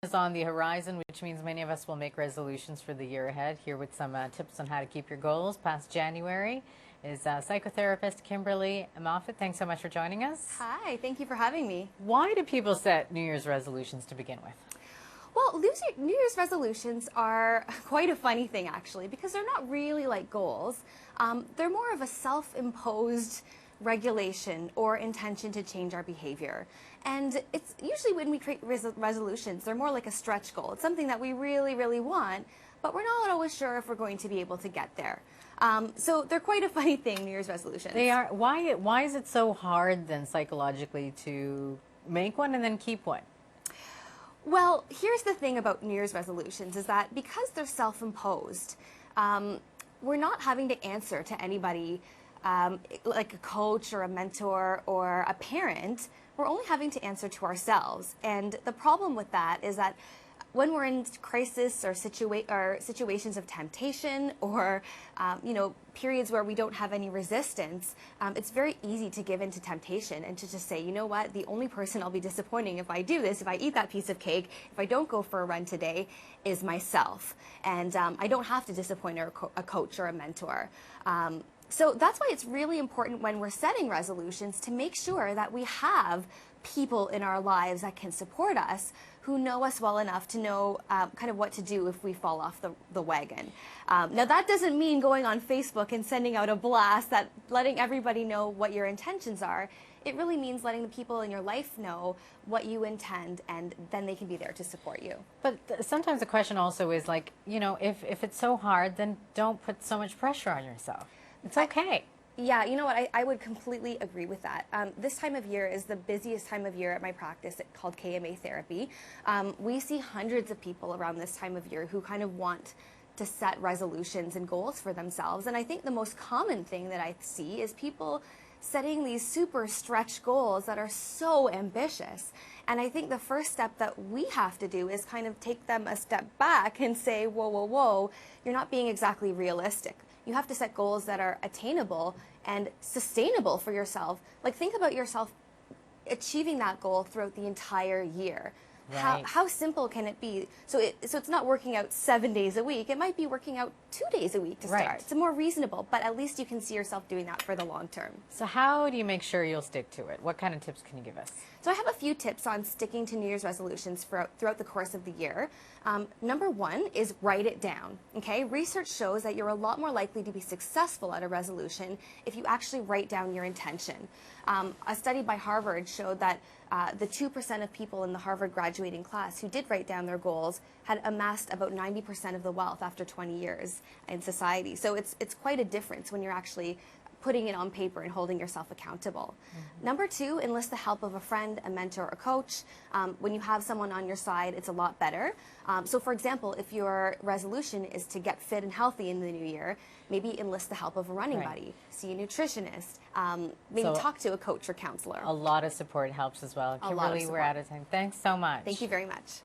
Is on the horizon, which means many of us will make resolutions for the year ahead. Here with some tips on how to keep your goals past January is psychotherapist Kimberly Moffat. Thanks so much for joining us. Hi, thank you for having me. Why do people set New Year's resolutions to begin with? Well, New Year's resolutions are quite a funny thing, actually, because they're not really like goals. They're more of a self-imposed regulation or intention to change our behavior. And it's usually when we create resolutions, they're more like a stretch goal. It's something that we really, really want, but we're not always sure if we're going to be able to get there. So they're quite a funny thing, New Year's resolutions. They are. Why is it so hard then psychologically to make one and then keep one? Well, here's the thing about New Year's resolutions is that because they're self-imposed, we're not having to answer to anybody like a coach or a mentor or a parent. We're only having to answer to ourselves. And the problem with that is that when we're in crisis or situations of temptation or periods where we don't have any resistance, it's very easy to give in to temptation and to just say, you know what, the only person I'll be disappointing if I do this, if I eat that piece of cake, if I don't go for a run today, is myself. And I don't have to disappoint a coach or a mentor. So that's why it's really important when we're setting resolutions to make sure that we have people in our lives that can support us, who know us well enough to know kind of what to do if we fall off the wagon. Now that doesn't mean going on Facebook and sending out a blast, that letting everybody know what your intentions are. It really means letting the people in your life know what you intend, and then they can be there to support you. But sometimes the question also is like, if it's so hard, then don't put so much pressure on yourself. It's okay. Yeah, you know what, I would completely agree with that. This time of year is the busiest time of year at my practice called KMA therapy. We see hundreds of people around this time of year who kind of want to set resolutions and goals for themselves. And I think the most common thing that I see is people setting these super stretch goals that are so ambitious. And I think the first step that we have to do is kind of take them a step back and say, whoa, whoa, whoa, you're not being exactly realistic. You have to set goals that are attainable and sustainable for yourself. Like, think about yourself achieving that goal throughout the entire year. Right. How simple can it be? So it's not working out 7 days a week. It might be working out 2 days a week to start. Right. It's more reasonable, but at least you can see yourself doing that for the long term. So how do you make sure you'll stick to it? What kind of tips can you give us? So I have a few tips on sticking to New Year's resolutions throughout the course of the year. Number one is write it down. Okay, research shows that you're a lot more likely to be successful at a resolution if you actually write down your intention. A study by Harvard showed that the 2% of people in the Harvard graduating class who did write down their goals had amassed about 90% of the wealth after 20 years in society. So it's quite a difference when you're actually putting it on paper and holding yourself accountable. Mm-hmm. Number two, enlist the help of a friend, a mentor, or a coach. When you have someone on your side, it's a lot better. So for example, if your resolution is to get fit and healthy in the new year, maybe enlist the help of a running buddy, see a nutritionist, maybe talk to a coach or counselor. A lot of support helps as well. Kimberly, we're out of time. Thanks so much. Thank you very much.